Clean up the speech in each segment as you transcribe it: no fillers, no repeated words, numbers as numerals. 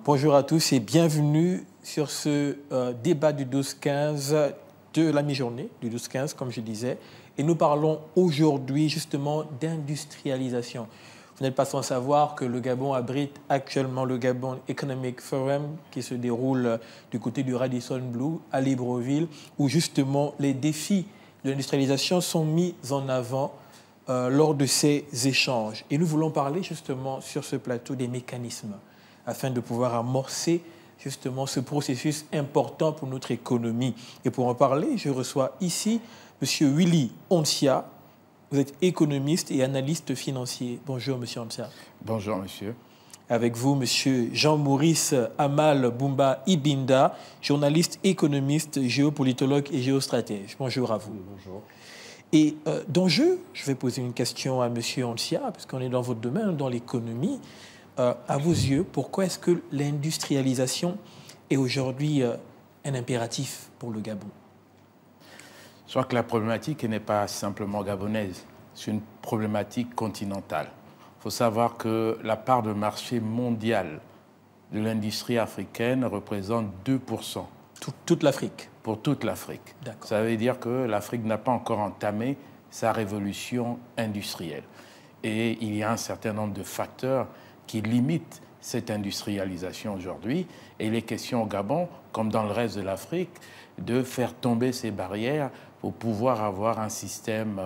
Bonjour à tous et bienvenue sur ce débat du 12-15 de la mi-journée, du 12-15 comme je disais. Et nous parlons aujourd'hui justement d'industrialisation. Vous n'êtes pas sans savoir que le Gabon abrite actuellement le Gabon Economic Forum qui se déroule du côté du Radisson Blu à Libreville, où justement les défis de l'industrialisation sont mis en avant lors de ces échanges. Et nous voulons parler justement sur ce plateau des mécanismes afin de pouvoir amorcer justement ce processus important pour notre économie. Et pour en parler, je reçois ici M. Willy Onsia. Vous êtes économiste et analyste financier. Bonjour, M. Onsia. Bonjour, monsieur. Avec vous, M. Jean-Maurice Amal Boumba Ibinda, journaliste, économiste, géopolitologue et géostratège. Bonjour à vous. Bonjour. Et je vais poser une question à M. Onsia, parce qu'on est dans votre domaine, dans l'économie. À vos yeux, pourquoi est-ce que l'industrialisation est aujourd'hui un impératif pour le Gabon? Je crois que la problématique n'est pas simplement gabonaise, c'est une problématique continentale. Il faut savoir que la part de marché mondiale de l'industrie africaine représente 2%. Toute l'Afrique? Pour toute l'Afrique. D'accord. Ça veut dire que l'Afrique n'a pas encore entamé sa révolution industrielle. Et il y a un certain nombre de facteurs qui limite cette industrialisation aujourd'hui. Et il est question au Gabon, comme dans le reste de l'Afrique, de faire tomber ces barrières pour pouvoir avoir un système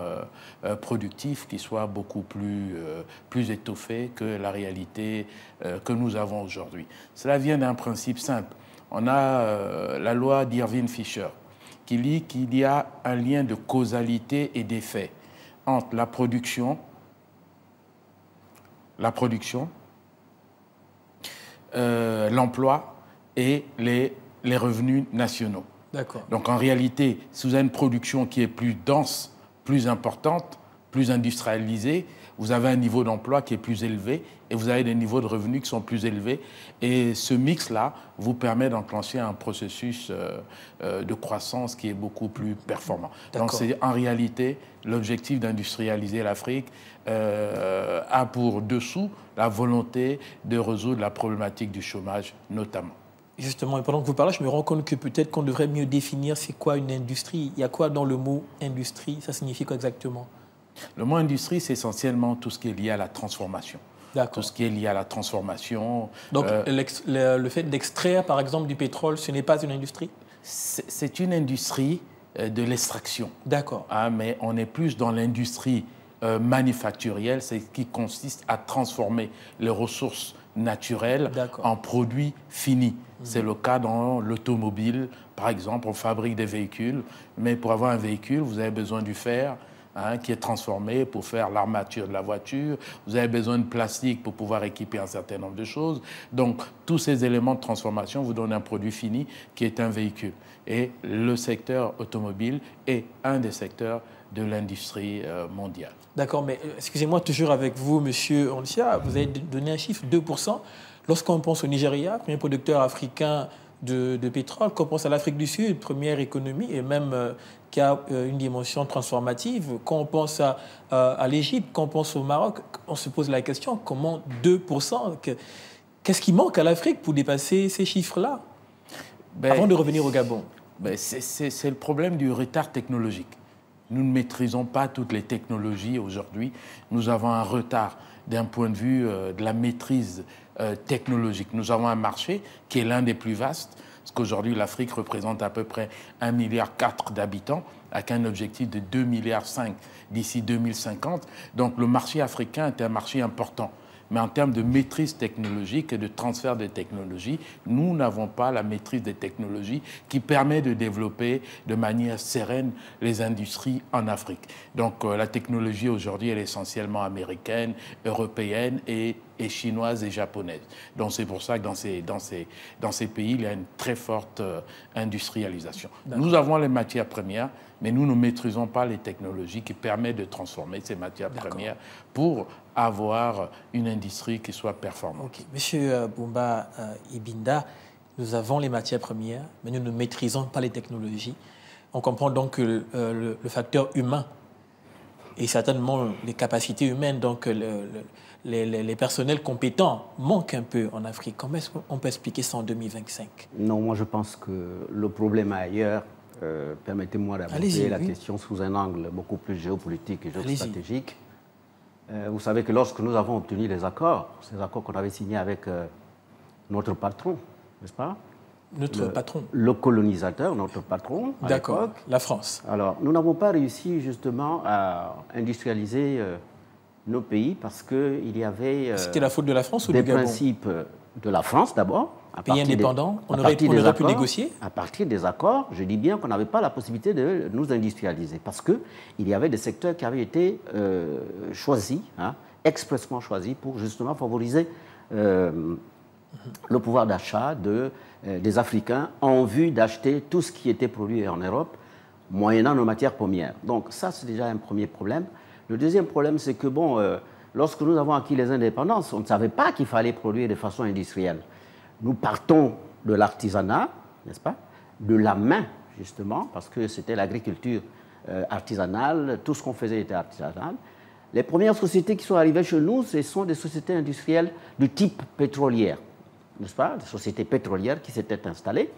productif qui soit beaucoup plus étoffé que la réalité que nous avons aujourd'hui. Cela vient d'un principe simple. On a la loi d'Irving Fisher qui dit qu'il y a un lien de causalité et d'effet entre la production, l'emploi et les revenus nationaux. D'accord. Donc en réalité, si vous avez une production qui est plus dense, plus importante, plus industrialisée, vous avez un niveau d'emploi qui est plus élevé et vous avez des niveaux de revenus qui sont plus élevés. Et ce mix-là vous permet d'enclencher un processus de croissance qui est beaucoup plus performant. Donc c'est en réalité l'objectif d'industrialiser l'Afrique a pour dessous la volonté de résoudre la problématique du chômage notamment. Justement, et pendant que vous parlez, je me rends compte que peut-être qu'on devrait mieux définir c'est quoi une industrie. Il y a quoi dans le mot industrie? Ça signifie quoi exactement? Le mot industrie, c'est essentiellement tout ce qui est lié à la transformation. Tout ce qui est lié à la transformation. Donc, le fait d'extraire, par exemple, du pétrole, ce n'est pas une industrie? C'est une industrie de l'extraction. D'accord. Mais on est plus dans l'industrie manufacturielle, c'est ce qui consiste à transformer les ressources naturelles en produits finis. C'est le cas dans l'automobile. Par exemple, on fabrique des véhicules, mais pour avoir un véhicule, vous avez besoin du fer, qui est transformé pour faire l'armature de la voiture. Vous avez besoin de plastique pour pouvoir équiper un certain nombre de choses. Donc, tous ces éléments de transformation vous donnent un produit fini qui est un véhicule. Et le secteur automobile est un des secteurs de l'industrie mondiale. D'accord, mais excusez-moi, toujours avec vous, Monsieur Onsia, vous avez donné un chiffre, 2%. Lorsqu'on pense au Nigeria, premier producteur africain de pétrole, qu'on pense à l'Afrique du Sud, première économie, et même qui a une dimension transformative, quand on pense à l'Égypte, quand on pense au Maroc, on se pose la question, comment 2%? Qu'est-ce qui manque à l'Afrique pour dépasser ces chiffres-là, avant de revenir au Gabon? C'est le problème du retard technologique. Nous ne maîtrisons pas toutes les technologies aujourd'hui. Nous avons un retard d'un point de vue de la maîtrise technologique. Nous avons un marché qui est l'un des plus vastes, parce qu'aujourd'hui, l'Afrique représente à peu près 1,4 milliard d'habitants, avec un objectif de 2,5 milliards d'ici 2050. Donc le marché africain est un marché important. Mais en termes de maîtrise technologique et de transfert des technologies, nous n'avons pas la maîtrise des technologies qui permet de développer de manière sereine les industries en Afrique. Donc la technologie aujourd'hui, elle est essentiellement américaine, européenne et chinoise et japonaise. Donc c'est pour ça que dans ces pays, il y a une très forte industrialisation. Nous avons les matières premières, mais nous ne maîtrisons pas les technologies qui permettent de transformer ces matières premières pour avoir une industrie qui soit performante. Okay. Monsieur Boumba Ibinda, nous avons les matières premières, mais nous ne maîtrisons pas les technologies. On comprend donc que le facteur humain et certainement les capacités humaines, donc les personnels compétents manquent un peu en Afrique. Comment est-ce qu'on peut expliquer ça en 2025? Non, moi je pense que le problème est ailleurs. Permettez-moi d'aborder la question sous un angle beaucoup plus géopolitique et géostratégique. Vous savez que lorsque nous avons obtenu les accords, ces accords qu'on avait signés avec notre patron, n'est-ce pas? Notre patron. Le colonisateur, notre patron. D'accord, la France. Alors, nous n'avons pas réussi justement à industrialiser nos pays parce qu'il y avait... C'était la faute de la France ou du Gabon? Des principes de la France d'abord. Pays indépendant, on aurait pu négocier? À partir des accords, je dis bien qu'on n'avait pas la possibilité de nous industrialiser parce qu'il y avait des secteurs qui avaient été choisis, expressément choisis pour justement favoriser le pouvoir d'achat des Africains en vue d'acheter tout ce qui était produit en Europe, moyennant nos matières premières. Donc ça, c'est déjà un premier problème. Le deuxième problème, c'est que, lorsque nous avons acquis les indépendances, on ne savait pas qu'il fallait produire de façon industrielle. Nous partons de l'artisanat, n'est-ce pas? De la main, justement, parce que c'était l'agriculture artisanale, tout ce qu'on faisait était artisanal. Les premières sociétés qui sont arrivées chez nous, ce sont des sociétés industrielles du type pétrolière, n'est-ce pas? Des sociétés pétrolières qui s'étaient installées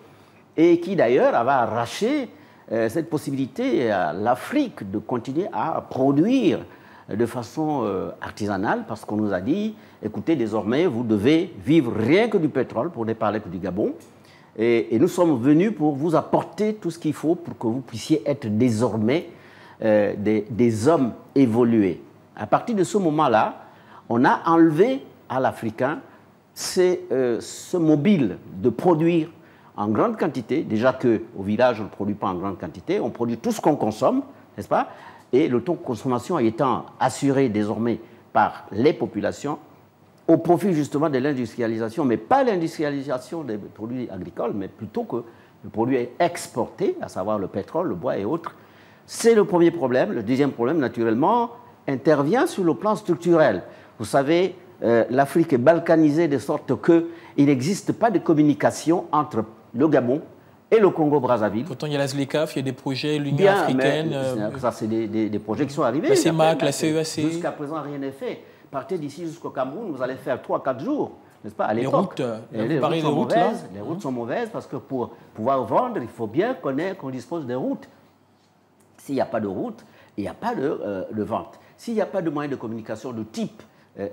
et qui, d'ailleurs, avaient arraché cette possibilité à l'Afrique de continuer à produire de façon artisanale, parce qu'on nous a dit, écoutez, désormais, vous devez vivre rien que du pétrole, pour ne parler que du Gabon, et nous sommes venus pour vous apporter tout ce qu'il faut pour que vous puissiez être désormais des hommes évolués. À partir de ce moment-là, on a enlevé à l'Africain ce mobile de produire en grande quantité, déjà qu'au village, on ne produit pas en grande quantité, on produit tout ce qu'on consomme, n'est-ce pas? Et le taux de consommation étant assuré désormais par les populations, au profit justement de l'industrialisation, mais pas l'industrialisation des produits agricoles, mais plutôt que le produit exporté, à savoir le pétrole, le bois et autres. C'est le premier problème. Le deuxième problème, naturellement, intervient sur le plan structurel. Vous savez, l'Afrique est balkanisée de sorte qu'il n'existe pas de communication entre le Gabon et le Congo-Brazzaville. Pourtant, il y a la ZLECAf, il y a des projets, l'Union africaine. Ça, c'est des projets qui sont arrivés. La CEMAC, la CEAC. Jusqu'à présent, rien n'est fait. Partez d'ici jusqu'au Cameroun, vous allez faire 3-4 jours, n'est-ce pas? À l'époque, les routes sont mauvaises parce que pour pouvoir vendre, il faut bien qu'on dispose des routes. S'il n'y a pas de route, il n'y a pas de vente. S'il n'y a pas de moyens de communication de type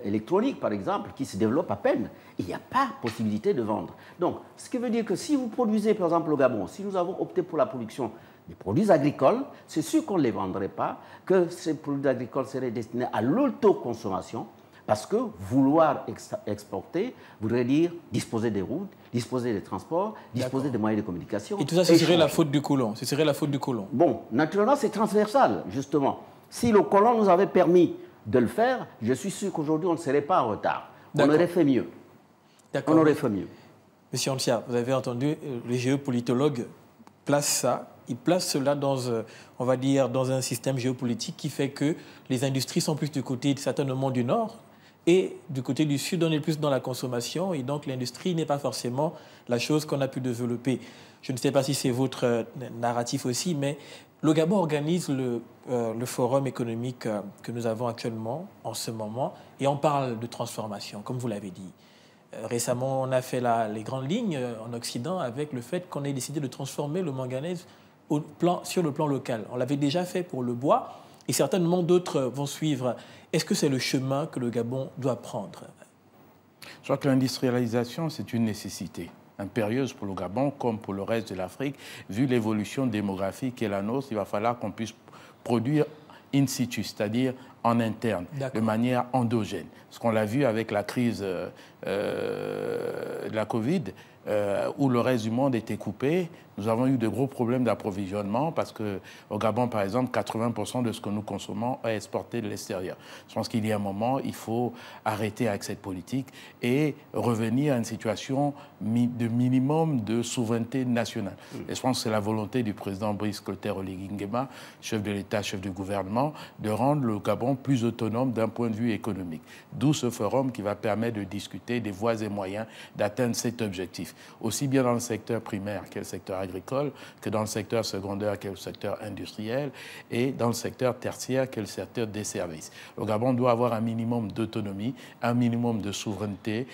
électronique, par exemple, qui se développe à peine, il n'y a pas possibilité de vendre. Donc, ce qui veut dire que si vous produisez, par exemple, au Gabon, si nous avons opté pour la production des produits agricoles, c'est sûr qu'on ne les vendrait pas, que ces produits agricoles seraient destinés à l'autoconsommation, parce que vouloir exporter voudrait dire disposer des routes, disposer des transports, disposer des moyens de communication. Et tout ça, ce serait la faute du colon. Ce serait la faute du colon. Bon, naturellement, c'est transversal, justement. Si le colon nous avait permis de le faire, je suis sûr qu'aujourd'hui, on ne serait pas en retard. On aurait fait mieux. On aurait fait mieux. Monsieur Antia, vous avez entendu, le géopolitologue place ça, il place cela dans, on va dire, dans un système géopolitique qui fait que les industries sont plus du côté certainement du Nord et du côté du Sud, on est plus dans la consommation et donc l'industrie n'est pas forcément la chose qu'on a pu développer. Je ne sais pas si c'est votre narratif aussi, mais le Gabon organise le forum économique que nous avons actuellement en ce moment et on parle de transformation, comme vous l'avez dit. Récemment, on a fait les grandes lignes en Occident avec le fait qu'on ait décidé de transformer le manganèse sur le plan local. On l'avait déjà fait pour le bois et certainement d'autres vont suivre. Est-ce que c'est le chemin que le Gabon doit prendre? Je crois que l'industrialisation, c'est une nécessité impérieuse pour le Gabon comme pour le reste de l'Afrique. Vu l'évolution démographique qui est la nôtre, il va falloir qu'on puisse produire in situ, c'est-à-dire en interne, de manière endogène. Ce qu'on l'a vu avec la crise de la Covid, où le reste du monde était coupé, nous avons eu de gros problèmes d'approvisionnement parce qu'au Gabon, par exemple, 80% de ce que nous consommons est exporté de l'extérieur. Je pense qu'il y a un moment, il faut arrêter avec cette politique et revenir à une situation de minimum de souveraineté nationale. Et je pense que c'est la volonté du président Brice Clotaire Oligui Nguema, chef de l'État, chef du gouvernement, de rendre le Gabon plus autonome d'un point de vue économique. D'où ce forum qui va permettre de discuter des voies et moyens d'atteindre cet objectif. compétitifs, aussi bien dans le secteur primaire que le secteur agricole, que dans le secteur secondaire que le secteur industriel, et dans le secteur tertiaire que le secteur des services. Le Gabon doit avoir un minimum d'autonomie, un minimum de souveraineté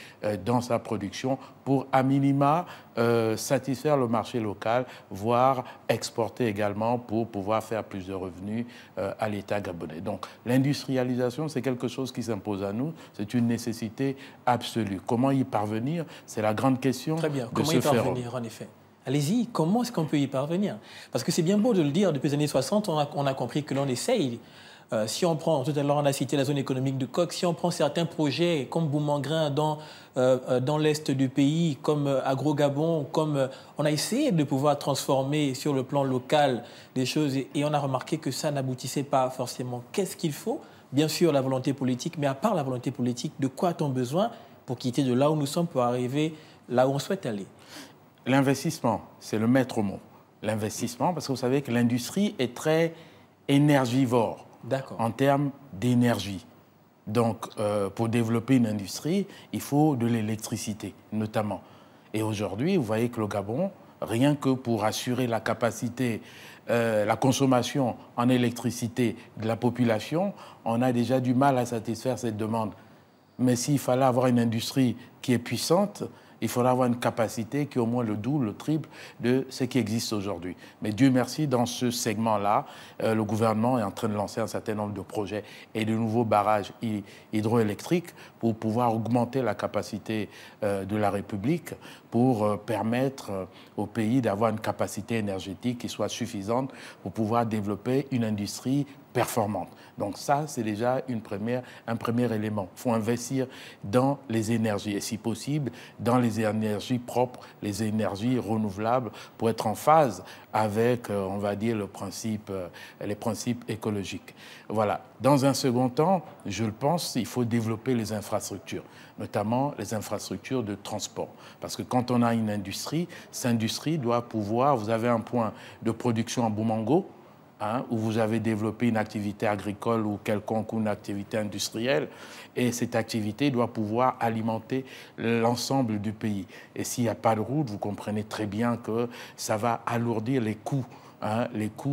dans sa production pour, à minima, satisfaire le marché local, voire exporter également pour pouvoir faire plus de revenus à l'État gabonais. Donc l'industrialisation, c'est quelque chose qui s'impose à nous, c'est une nécessité absolue. Comment y parvenir? C'est la grande question. Très bien, de comment y parvenir en effet? Allez-y, comment est-ce qu'on peut y parvenir? Parce que c'est bien beau de le dire, depuis les années 60, on a compris que l'on essaye. Si on prend, tout à l'heure on a cité la zone économique de Coq, si on prend certains projets comme Boumangrin dans l'est du pays, comme Agro-Gabon, on a essayé de pouvoir transformer sur le plan local des choses et on a remarqué que ça n'aboutissait pas forcément. Qu'est-ce qu'il faut? Bien sûr la volonté politique, mais à part la volonté politique, de quoi a-t-on besoin pour quitter de là où nous sommes pour arriver là où on souhaite aller? L'investissement, c'est le maître mot. L'investissement, parce que vous savez que l'industrie est très énergivore en termes d'énergie. Donc, pour développer une industrie, il faut de l'électricité, notamment. Et aujourd'hui, vous voyez que le Gabon, rien que pour assurer la capacité, la consommation en électricité de la population, on a déjà du mal à satisfaire cette demande. Mais s'il fallait avoir une industrie qui est puissante, il faudra avoir une capacité qui est au moins le double, le triple de ce qui existe aujourd'hui. Mais Dieu merci, dans ce segment-là, le gouvernement est en train de lancer un certain nombre de projets et de nouveaux barrages hydroélectriques pour pouvoir augmenter la capacité de la République pour permettre au pays d'avoir une capacité énergétique qui soit suffisante pour pouvoir développer une industrie performante. Donc ça, c'est déjà un premier élément. Il faut investir dans les énergies et si possible, dans les énergies propres, les énergies renouvelables pour être en phase avec, on va dire, les principes écologiques. Voilà. Dans un second temps, je le pense, il faut développer les infrastructures, notamment les infrastructures de transport. Parce que quand on a une industrie, cette industrie doit pouvoir, vous avez un point de production en Boumango, où vous avez développé une activité agricole ou quelconque, ou une activité industrielle, et cette activité doit pouvoir alimenter l'ensemble du pays. Et s'il n'y a pas de route, vous comprenez très bien que ça va alourdir les coûts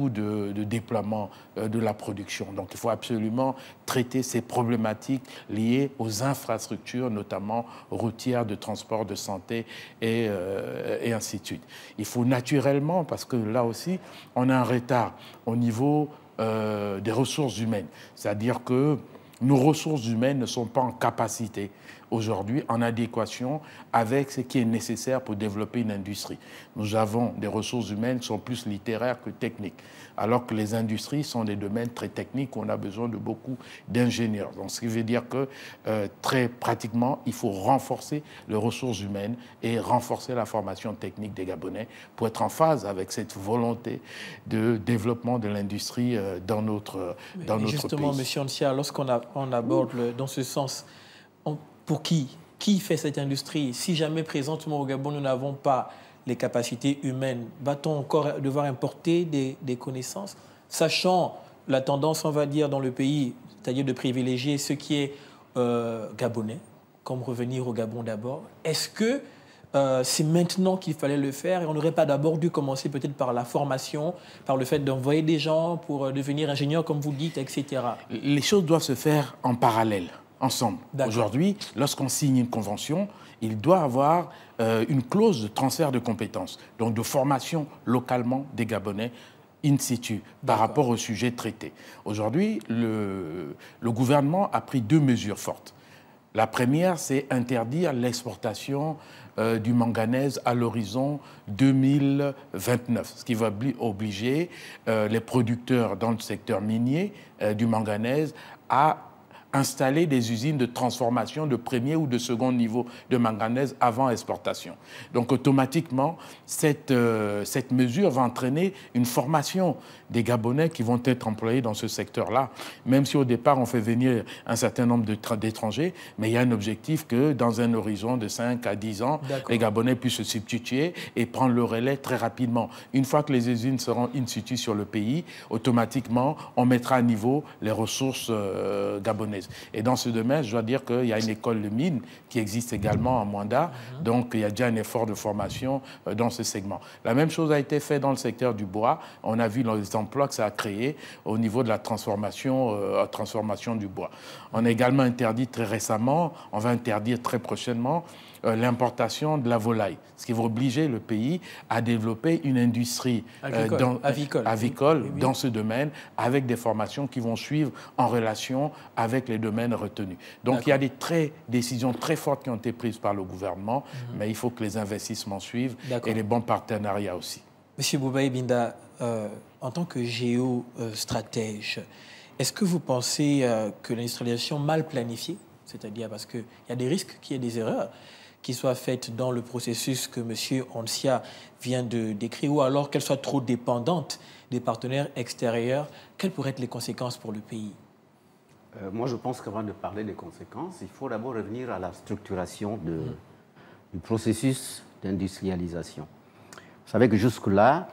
de déploiement de la production. Donc il faut absolument traiter ces problématiques liées aux infrastructures, notamment routières, de transport, de santé et ainsi de suite. Il faut naturellement, parce que là aussi, on a un retard au niveau des ressources humaines. C'est-à-dire que nos ressources humaines ne sont pas en capacité aujourd'hui en adéquation avec ce qui est nécessaire pour développer une industrie. Nous avons des ressources humaines qui sont plus littéraires que techniques, alors que les industries sont des domaines très techniques où on a besoin de beaucoup d'ingénieurs. Donc, ce qui veut dire que très pratiquement, il faut renforcer les ressources humaines et renforcer la formation technique des Gabonais pour être en phase avec cette volonté de développement de l'industrie dans notre pays. Justement, M. Nsia, lorsqu'on aborde dans ce sens, pour qui fait cette industrie? Si jamais présentement au Gabon, nous n'avons pas les capacités humaines, va-t-on encore devoir importer des connaissances, sachant la tendance, on va dire, dans le pays, c'est-à-dire de privilégier ce qui est gabonais, comme revenir au Gabon d'abord? Est-ce que c'est maintenant qu'il fallait le faire et on n'aurait pas d'abord dû commencer peut-être par la formation, par le fait d'envoyer des gens pour devenir ingénieur, comme vous dites, etc. Les choses doivent se faire en parallèle, ensemble. Aujourd'hui, lorsqu'on signe une convention, il doit avoir une clause de transfert de compétences, donc de formation localement des Gabonais in situ par rapport au sujet traité. Aujourd'hui, le gouvernement a pris 2 mesures fortes. La première, c'est interdire l'exportation du manganèse à l'horizon 2029, ce qui va obliger les producteurs dans le secteur minier du manganèse à installer des usines de transformation de premier ou de second niveau de manganèse avant exportation. Donc automatiquement, cette mesure va entraîner une formation des Gabonais qui vont être employés dans ce secteur-là, même si au départ on fait venir un certain nombre d'étrangers, mais il y a un objectif que dans un horizon de 5 à 10 ans, les Gabonais puissent se substituer et prendre le relais très rapidement. Une fois que les usines seront in situ sur le pays, automatiquement on mettra à niveau les ressources gabonaises. gabonaise. Et dans ce domaine, je dois dire qu'il y a une école de mine qui existe également à Mwanda, donc il y a déjà un effort de formation dans ce segment. La même chose a été faite dans le secteur du bois. On a vu les emplois que ça a créé au niveau de la transformation du bois. On a également interdit très récemment, on va interdire très prochainement, l'importation de la volaille, ce qui va obliger le pays à développer une industrie avicole oui. Dans ce domaine, avec des formations qui vont suivre en relation avec les domaines retenus. Donc il y a des décisions très fortes qui ont été prises par le gouvernement, mais il faut que les investissements suivent et les bons partenariats aussi. Monsieur Boubaye Binda, en tant que géostratège, est-ce que vous pensez que l'industrialisation mal planifiée, c'est-à-dire parce qu'il y a des risques qu'il y ait des erreurs qui soient faites dans le processus que M. Oncia vient de décrire, ou alors qu'elle soit trop dépendante des partenaires extérieurs, quelles pourraient être les conséquences pour le pays? Moi, je pense qu'avant de parler des conséquences, il faut d'abord revenir à la structuration du processus d'industrialisation. Vous savez que jusque-là,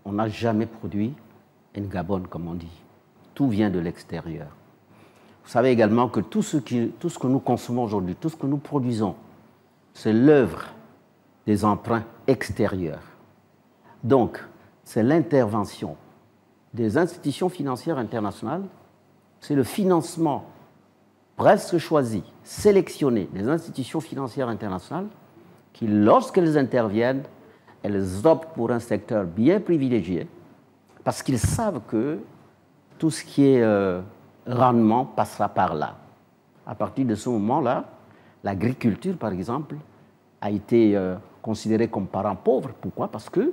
on n'a jamais produit une Gabon, comme on dit. Tout vient de l'extérieur. Vous savez également que tout ce que nous consommons aujourd'hui, tout ce que nous produisons, c'est l'œuvre des emprunts extérieurs. Donc, c'est l'intervention des institutions financières internationales, c'est le financement presque choisi, sélectionné des institutions financières internationales qui, lorsqu'elles interviennent, elles optent pour un secteur bien privilégié parce qu'ils savent que tout ce qui est rendement passera par là. À partir de ce moment-là, l'agriculture, par exemple, a été considérée comme parent pauvre. Pourquoi? Parce que,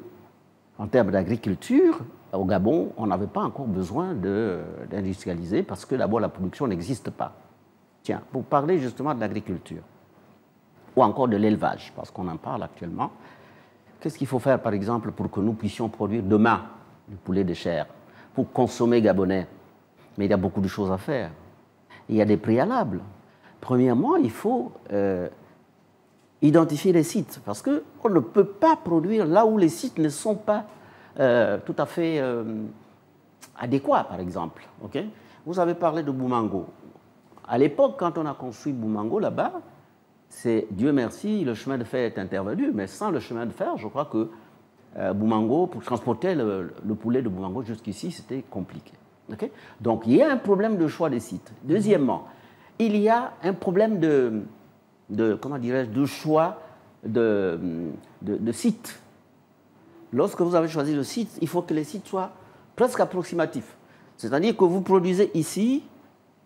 en termes d'agriculture, au Gabon, on n'avait pas encore besoin d'industrialiser parce que d'abord la production n'existe pas. Tiens, pour parler justement de l'agriculture ou encore de l'élevage, parce qu'on en parle actuellement, qu'est-ce qu'il faut faire, par exemple, pour que nous puissions produire demain du poulet de chair, pour consommer gabonais? Mais il y a beaucoup de choses à faire. Il y a des préalables. Premièrement, il faut identifier les sites, parce qu'on ne peut pas produire là où les sites ne sont pas tout à fait adéquats, par exemple. Okay? Vous avez parlé de Boumango. À l'époque, quand on a construit Boumango là-bas, c'est, Dieu merci, le chemin de fer est intervenu, mais sans le chemin de fer, je crois que Boumango, pour transporter le poulet de Boumango jusqu'ici, c'était compliqué. Okay? Donc, il y a un problème de choix des sites. Deuxièmement, il y a un problème comment dirais-je, de choix de sites. Lorsque vous avez choisi le site, il faut que les sites soient presque approximatifs. C'est-à-dire que vous produisez ici,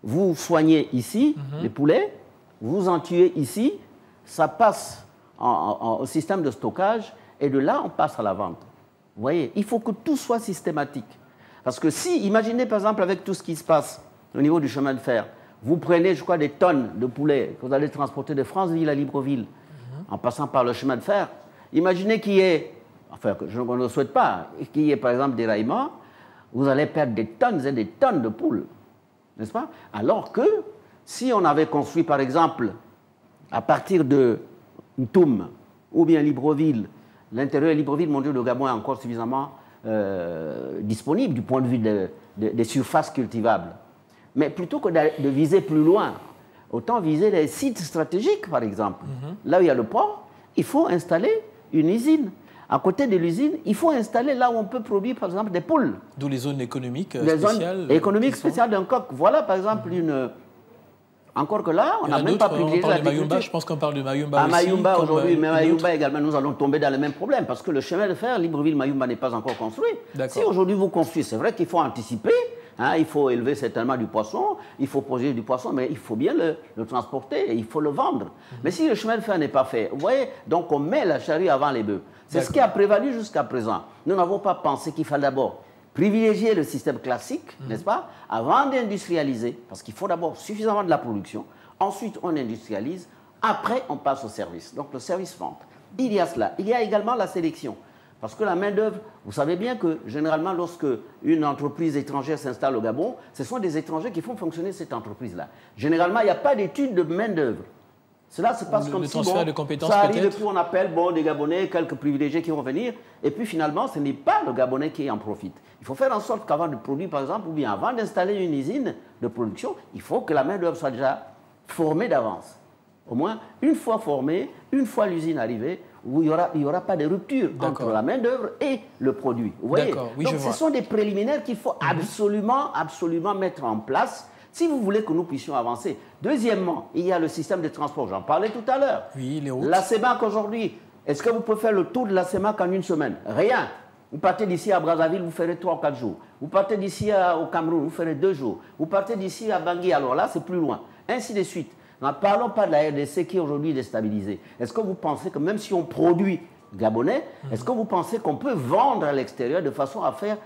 vous soignez ici les poulets, vous en tuez ici, ça passe au système de stockage et de là, on passe à la vente. Vous voyez, il faut que tout soit systématique. Parce que si, imaginez par exemple avec tout ce qui se passe au niveau du chemin de fer, vous prenez, je crois, des tonnes de poulets que vous allez transporter de Franceville à Libreville en passant par le chemin de fer. Imaginez qu'il y ait, enfin, je ne le souhaite pas, qu'il y ait par exemple des déraillements, vous allez perdre des tonnes et des tonnes de poules, n'est-ce pas? Alors que si on avait construit par exemple à partir de Ntoum ou bien Libreville, l'intérieur de Libreville, mon Dieu, le Gabon est encore suffisamment disponible du point de vue des surfaces cultivables. Mais plutôt que de viser plus loin, autant viser les sites stratégiques, par exemple. Là où il y a le port, il faut installer une usine. À côté de l'usine, il faut installer là où on peut produire, par exemple, des poules. D'où les zones économiques spéciales. Les zones économiques spéciales d'un coq. Voilà, par exemple, une... Encore que là, on n'a même pas privilégié l'agriculture. Je pense qu'on parle de Mayumba aussi. Mayumba aujourd'hui, mais Mayumba également, nous allons tomber dans le même problème parce que le chemin de fer Libreville-Mayumba n'est pas encore construit. Si aujourd'hui vous construisez, c'est vrai qu'il faut anticiper. Hein, il faut élever certainement du poisson, il faut produire du poisson, mais il faut bien le transporter et il faut le vendre. Mais si le chemin de fer n'est pas fait, vous voyez, donc on met la charrue avant les bœufs. C'est ce qui a prévalu jusqu'à présent. Nous n'avons pas pensé qu'il fallait d'abord privilégier le système classique, n'est-ce pas, avant d'industrialiser, parce qu'il faut d'abord suffisamment de la production, ensuite on industrialise, après on passe au service. Donc le service-vente. Il y a cela. Il y a également la sélection. Parce que la main-d'œuvre, vous savez bien que généralement, lorsque une entreprise étrangère s'installe au Gabon, ce sont des étrangers qui font fonctionner cette entreprise-là. Généralement, il n'y a pas d'étude de main-d'œuvre. Cela se passe comme le si transfert de compétences, ça arrive et peut-être. puis on appelle des Gabonais, quelques privilégiés qui vont venir. Et puis finalement, ce n'est pas le Gabonais qui en profite. Il faut faire en sorte qu'avant de produire, par exemple, ou bien avant d'installer une usine de production, il faut que la main-d'œuvre soit déjà formée d'avance. Au moins, une fois formée, une fois l'usine arrivée, où il n'y aura pas de rupture entre la main-d'œuvre et le produit. Vous voyez? Oui, donc ce sont des préliminaires qu'il faut absolument mettre en place si vous voulez que nous puissions avancer. Deuxièmement, il y a le système de transport. J'en parlais tout à l'heure. Oui, les routes. La CEMAC aujourd'hui, est-ce que vous pouvez faire le tour de la CEMAC en une semaine? Rien. Vous partez d'ici à Brazzaville, vous ferez 3 ou 4 jours. Vous partez d'ici au Cameroun, vous ferez 2 jours. Vous partez d'ici à Bangui, alors là, c'est plus loin. Ainsi de suite. Ne parlons pas de la RDC qui est aujourd'hui déstabilisée. Est-ce que vous pensez que même si on produit gabonais, est-ce que vous pensez qu'on peut vendre à l'extérieur de façon à faire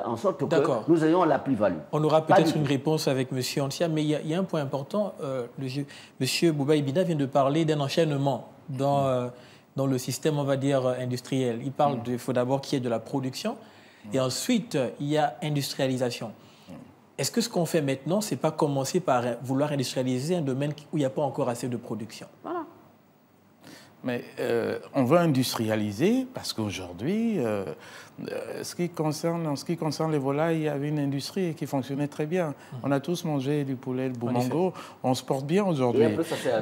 en sorte que nous ayons la plus-value? On aura peut-être une réponse avec M. Antia, mais il y a un point important. M. Boubaye Binda vient de parler d'un enchaînement dans le système, on va dire, industriel. Il parle qu'il faut d'abord qu'il y ait de la production et ensuite il y a industrialisation. Est-ce que ce qu'on fait maintenant, ce n'est pas commencer par vouloir industrialiser un domaine où il n'y a pas encore assez de production? Voilà. Mais on veut industrialiser parce qu'aujourd'hui, en ce qui concerne les volailles, il y avait une industrie qui fonctionnait très bien. On a tous mangé du poulet de Boumango, on se porte bien aujourd'hui.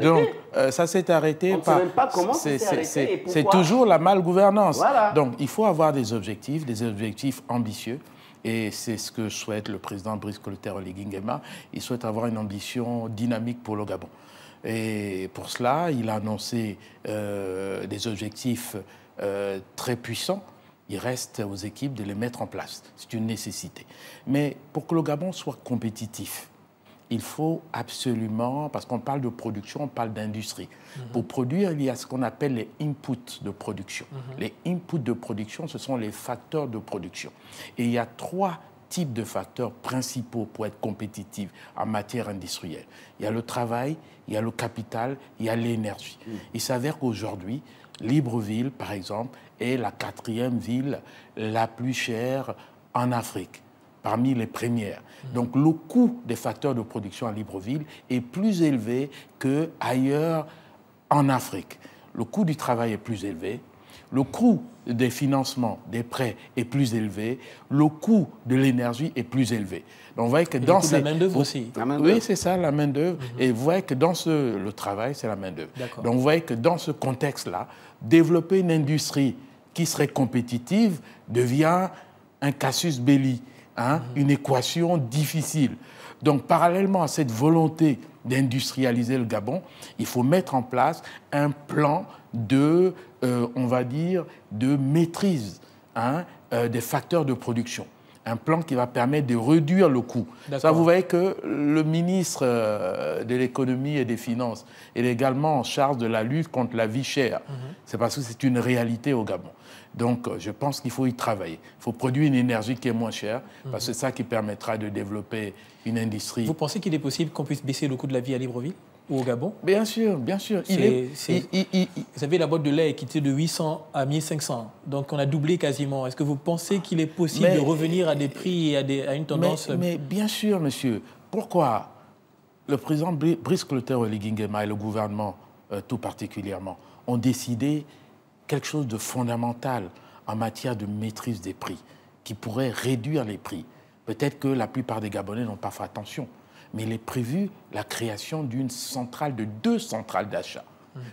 Donc ça s'est arrêté. On ne sait même pas comment ça s'est arrêté et pourquoi. C'est toujours la malgouvernance. Voilà. Donc il faut avoir des objectifs ambitieux. Et c'est ce que souhaite le président Brice Clotaire Oligui Nguema. Il souhaite avoir une ambition dynamique pour le Gabon. Et pour cela, il a annoncé des objectifs très puissants. Il reste aux équipes de les mettre en place. C'est une nécessité. Mais pour que le Gabon soit compétitif, il faut absolument, parce qu'on parle de production, on parle d'industrie. Pour produire, il y a ce qu'on appelle les inputs de production. Les inputs de production, ce sont les facteurs de production. Et il y a 3 types de facteurs principaux pour être compétitifs en matière industrielle. Il y a le travail, il y a le capital, il y a l'énergie. Il s'avère qu'aujourd'hui, Libreville, par exemple, est la 4e ville la plus chère en Afrique, parmi les premières. Donc le coût des facteurs de production à Libreville est plus élevé qu'ailleurs en Afrique. Le coût du travail est plus élevé, le coût des financements, des prêts est plus élevé, le coût de l'énergie est plus élevé. Donc vous voyez que dans la main-d'œuvre aussi. Oui, c'est ça, la main-d'œuvre. Et vous voyez que dans le travail, c'est la main-d'œuvre. Donc vous voyez que dans ce contexte-là, développer une industrie qui serait compétitive devient un casus belli. Une équation difficile. Donc, parallèlement à cette volonté d'industrialiser le Gabon, il faut mettre en place un plan de, on va dire, de maîtrise des facteurs de production. Un plan qui va permettre de réduire le coût. Ça, vous voyez que le ministre de l'économie et des finances est également en charge de la lutte contre la vie chère. C'est parce que c'est une réalité au Gabon. Donc, je pense qu'il faut y travailler. Il faut produire une énergie qui est moins chère, parce que c'est ça qui permettra de développer une industrie. Vous pensez qu'il est possible qu'on puisse baisser le coût de la vie à Libreville ou au Gabon? Bien sûr, bien sûr. Vous savez, la boîte de lait est quittée de 800 à 1500. Donc, on a doublé quasiment. Est-ce que vous pensez qu'il est possible de revenir à des prix et à une tendance... Mais bien sûr, monsieur. Pourquoi le président Brice Clotaire Oligui Nguema et le gouvernement, tout particulièrement, ont décidé quelque chose de fondamental en matière de maîtrise des prix, qui pourrait réduire les prix. Peut-être que la plupart des Gabonais n'ont pas fait attention, mais il est prévu la création de 2 centrales d'achat.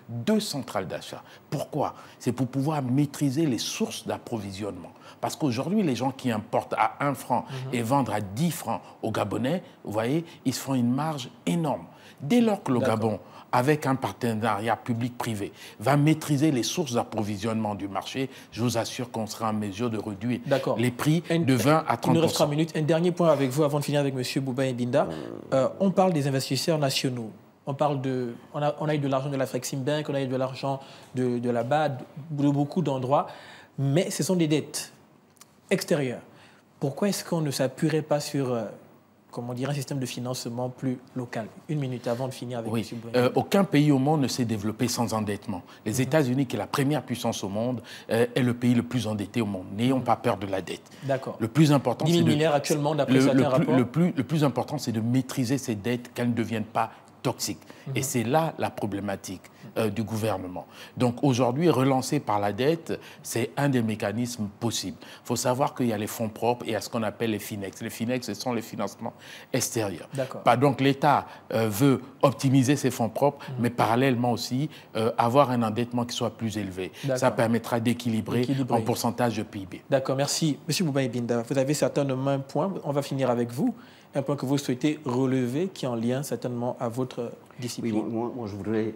2 centrales d'achat. Pourquoi? C'est pour pouvoir maîtriser les sources d'approvisionnement. Parce qu'aujourd'hui, les gens qui importent à 1 franc et vendent à 10 francs aux Gabonais, vous voyez, ils se font une marge énorme. Dès lors que le Gabon, avec un partenariat public-privé, va maîtriser les sources d'approvisionnement du marché, je vous assure qu'on sera en mesure de réduire les prix de 20 à 30%. Il nous reste 3 minutes. Un dernier point avec vous avant de finir avec M. Boubaye Binda. On parle des investisseurs nationaux. On a eu de l'argent de la Flexim Bank, on a eu de l'argent de la BAD, de beaucoup d'endroits, mais ce sont des dettes extérieures. Pourquoi est-ce qu'on ne s'appuierait pas sur... comment dire, un système de financement plus local? 1 minute avant de finir avec M. Boubaye. Aucun pays au monde ne s'est développé sans endettement. Les États-Unis, qui est la première puissance au monde, est le pays le plus endetté au monde. N'ayons pas peur de la dette. D'accord. Le plus important, 10 000 milliards actuellement, d'après certains rapports. Le plus important, c'est de maîtriser ces dettes, qu'elles ne deviennent pas toxiques. Et c'est là la problématique. du gouvernement. Donc aujourd'hui, relancer par la dette, c'est un des mécanismes possibles. Il faut savoir qu'il y a les fonds propres et à ce qu'on appelle les FINEX. Les FINEX, ce sont les financements extérieurs. Donc l'État veut optimiser ses fonds propres, mais parallèlement aussi avoir un endettement qui soit plus élevé. Ça permettra d'équilibrer en pourcentage de PIB. D'accord, merci. Monsieur Boubaye Binda, vous avez certainement un point, on va finir avec vous, un point que vous souhaitez relever qui est en lien certainement à votre discipline. Oui, moi je voudrais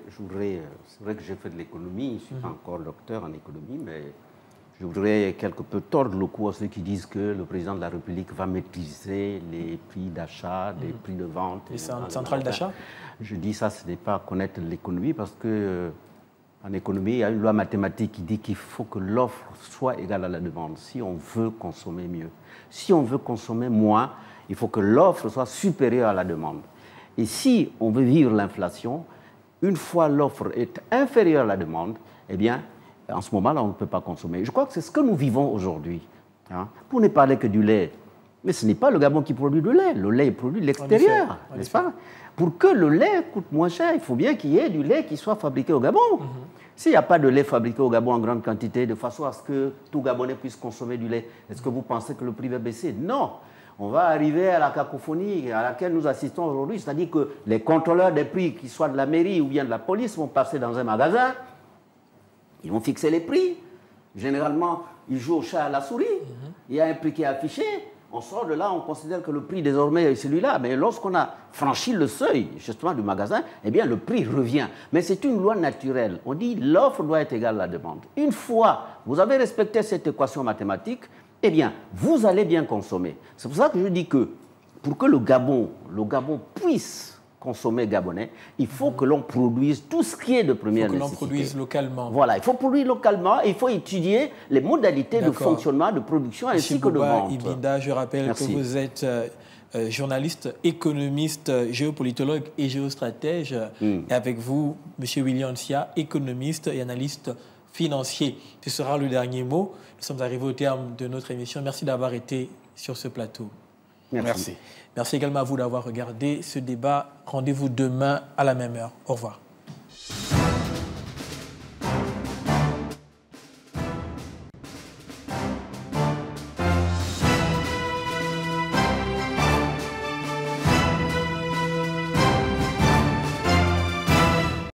c'est vrai que j'ai fait de l'économie, je ne suis pas encore docteur en économie, mais je voudrais quelque peu tordre le cou à ceux qui disent que le président de la République va maîtriser les prix d'achat, les prix de vente. Les centrales d'achat. Je dis ça, ce n'est pas connaître l'économie parce que en économie, il y a une loi mathématique qui dit qu'il faut que l'offre soit égale à la demande si on veut consommer mieux. Si on veut consommer moins, il faut que l'offre soit supérieure à la demande. Et si on veut vivre l'inflation, une fois l'offre est inférieure à la demande, eh bien, en ce moment-là, on ne peut pas consommer. Je crois que c'est ce que nous vivons aujourd'hui. Hein. Pour ne parler que du lait, mais ce n'est pas le Gabon qui produit le lait est produit de l'extérieur, n'est-ce pas? Pour que le lait coûte moins cher, il faut bien qu'il y ait du lait qui soit fabriqué au Gabon. S'il n'y a pas de lait fabriqué au Gabon en grande quantité, de façon à ce que tout Gabonais puisse consommer du lait, est-ce que vous pensez que le prix va baisser? Non. On va arriver à la cacophonie à laquelle nous assistons aujourd'hui, c'est-à-dire que les contrôleurs des prix, qu'ils soient de la mairie ou bien de la police, vont passer dans un magasin, ils vont fixer les prix. Généralement, ils jouent au chat à la souris. Il y a un prix qui est affiché. On sort de là, on considère que le prix désormais est celui-là. Mais lorsqu'on a franchi le seuil, justement, du magasin, eh bien, le prix revient. Mais c'est une loi naturelle. On dit l'offre doit être égale à la demande. Une fois vous avez respecté cette équation mathématique, eh bien, vous allez bien consommer. C'est pour ça que je dis que pour que le Gabon puisse consommer gabonais, il faut que l'on produise tout ce qui est de première nécessité. Il faut que l'on produise localement. Voilà, il faut produire localement et il faut étudier les modalités de fonctionnement, de production ainsi que de vente. Ibinda, je rappelle que vous êtes journaliste, économiste, géopolitologue et géostratège. Et avec vous, M. William Sia, économiste et analyste financier. Ce sera le dernier mot. Nous sommes arrivés au terme de notre émission. Merci d'avoir été sur ce plateau. Merci. Merci également à vous d'avoir regardé ce débat. Rendez-vous demain à la même heure. Au revoir.